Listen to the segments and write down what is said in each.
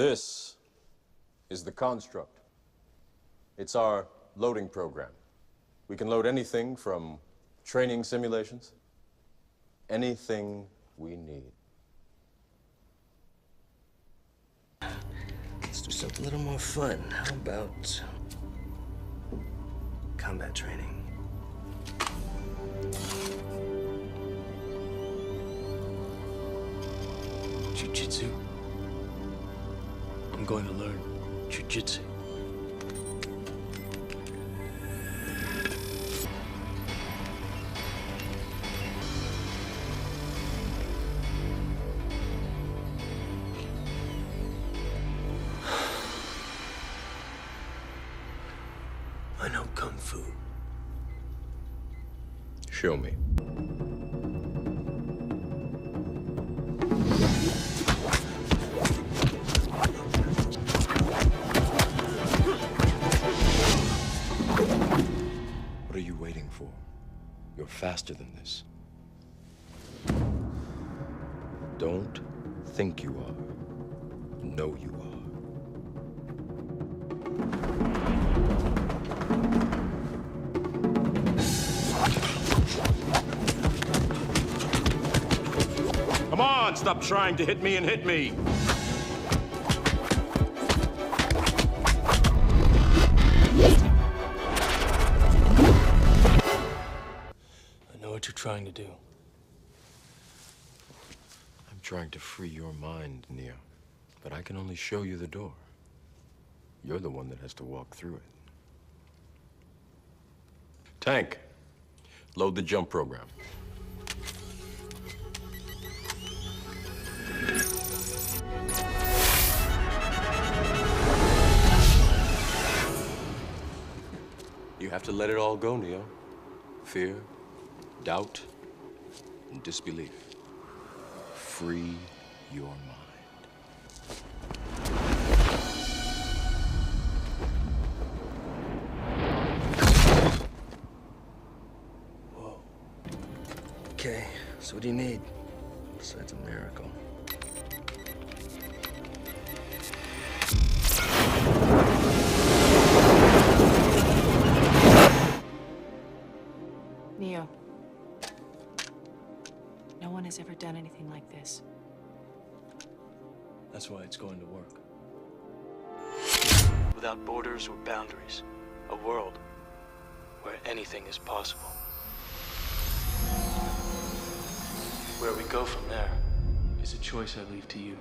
This is the construct. It's our loading program. We can load anything from training simulations, anything we need. Let's do something a little more fun. How about combat training? Jiu-jitsu. I'm going to learn jiu-jitsu. I know Kung Fu. Show me. What are you waiting for? You're faster than this. Don't think you are. Know you are. Come on, stop trying to hit me and hit me. I know what you're trying to do. I'm trying to free your mind, Neo. But I can only show you the door. You're the one that has to walk through it. Tank, load the jump program. You have to let it all go, Neo. Fear, doubt, and disbelief. Free your mind. Whoa. Okay, so what do you need besides a miracle? Neo. No one has ever done anything like this. That's why it's going to work. Without borders or boundaries. A world where anything is possible. Where we go from there is a choice I leave to you.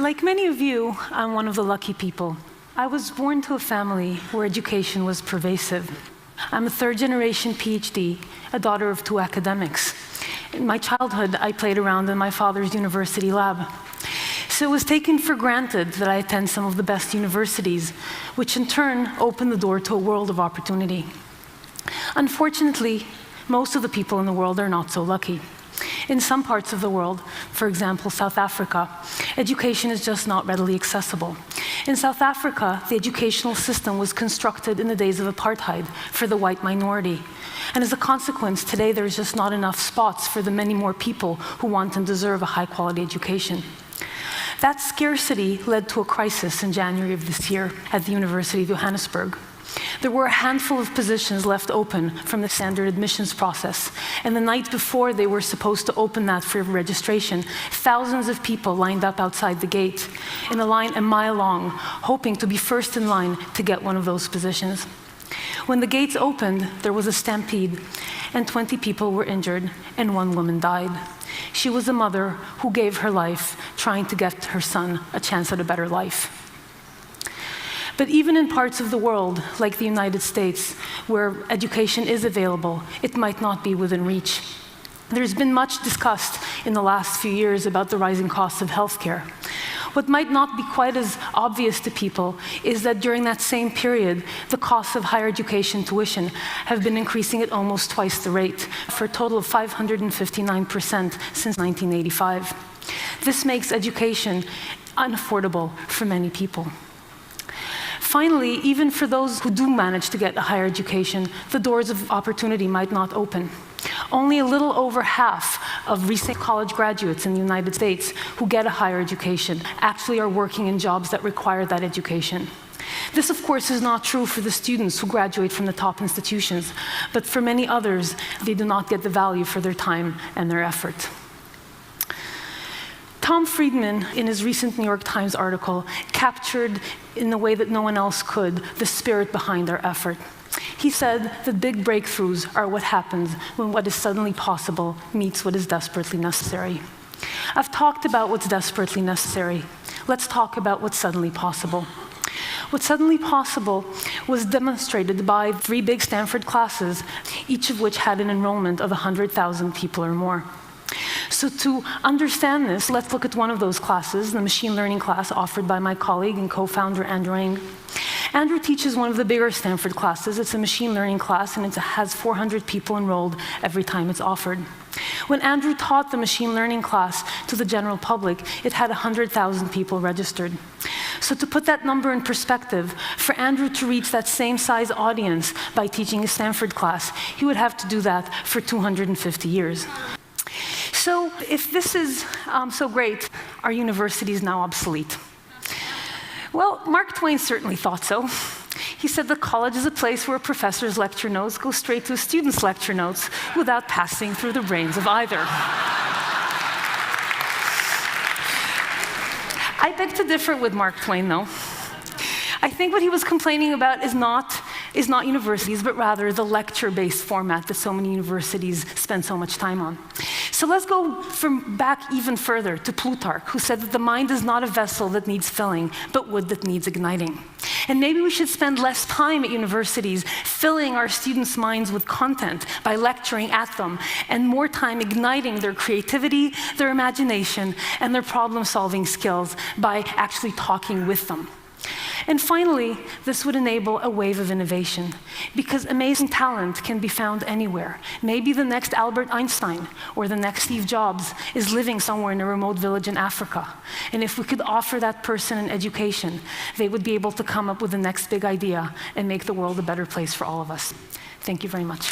Like many of you, I'm one of the lucky people. I was born to a family where education was pervasive. I'm a third-generation PhD, a daughter of two academics. In my childhood, I played around in my father's university lab. So it was taken for granted that I attend some of the best universities, which in turn opened the door to a world of opportunity. Unfortunately, most of the people in the world are not so lucky. In some parts of the world, for example, South Africa, education is just not readily accessible. In South Africa, the educational system was constructed in the days of apartheid for the white minority. And as a consequence, today there's just not enough spots for the many more people who want and deserve a high-quality education. That scarcity led to a crisis in January of this year at the University of Johannesburg. There were a handful of positions left open from the standard admissions process, and the night before they were supposed to open that for registration, thousands of people lined up outside the gate, in a line a mile long, hoping to be first in line to get one of those positions. When the gates opened, there was a stampede, and 20 people were injured, and one woman died. She was a mother who gave her life trying to get her son a chance at a better life. But even in parts of the world, like the United States, where education is available, it might not be within reach. There's been much discussed in the last few years about the rising costs of healthcare. What might not be quite as obvious to people is that during that same period, the costs of higher education tuition have been increasing at almost twice the rate, for a total of 559% since 1985. This makes education unaffordable for many people. Finally, even for those who do manage to get a higher education, the doors of opportunity might not open. Only a little over half of recent college graduates in the United States who get a higher education actually are working in jobs that require that education. This, of course, is not true for the students who graduate from the top institutions, but for many others, they do not get the value for their time and their effort. Tom Friedman, in his recent New York Times article, captured in a way that no one else could the spirit behind our effort. He said that big breakthroughs are what happens when what is suddenly possible meets what is desperately necessary. I've talked about what's desperately necessary. Let's talk about what's suddenly possible. What's suddenly possible was demonstrated by 3 big Stanford classes, each of which had an enrollment of 100,000 people or more. So to understand this, let's look at one of those classes, the machine learning class offered by my colleague and co-founder Andrew Ng. Andrew teaches one of the bigger Stanford classes. It's a machine learning class, and it has 400 people enrolled every time it's offered. When Andrew taught the machine learning class to the general public, it had 100,000 people registered. So to put that number in perspective, for Andrew to reach that same size audience by teaching a Stanford class, he would have to do that for 250 years. So if this is so great, are universities now obsolete? Well, Mark Twain certainly thought so. He said that college is a place where a professor's lecture notes go straight to a student's lecture notes without passing through the brains of either. I beg to differ with Mark Twain, though. I think what he was complaining about is not universities, but rather the lecture-based format that so many universities spend so much time on. So let's go back even further to Plutarch, who said that the mind is not a vessel that needs filling, but wood that needs igniting. And maybe we should spend less time at universities filling our students' minds with content by lecturing at them, and more time igniting their creativity, their imagination, and their problem-solving skills by actually talking with them. And finally, this would enable a wave of innovation, because amazing talent can be found anywhere. Maybe the next Albert Einstein or the next Steve Jobs is living somewhere in a remote village in Africa. And if we could offer that person an education, they would be able to come up with the next big idea and make the world a better place for all of us. Thank you very much.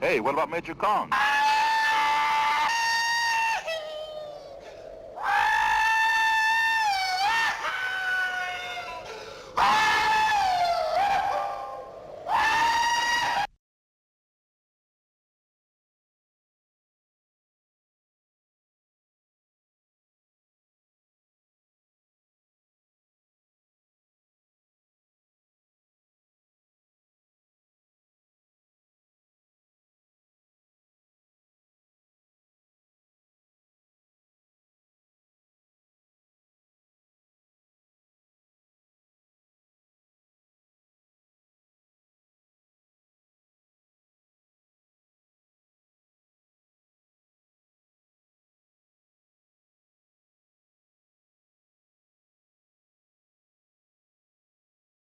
Hey, what about Major Kong?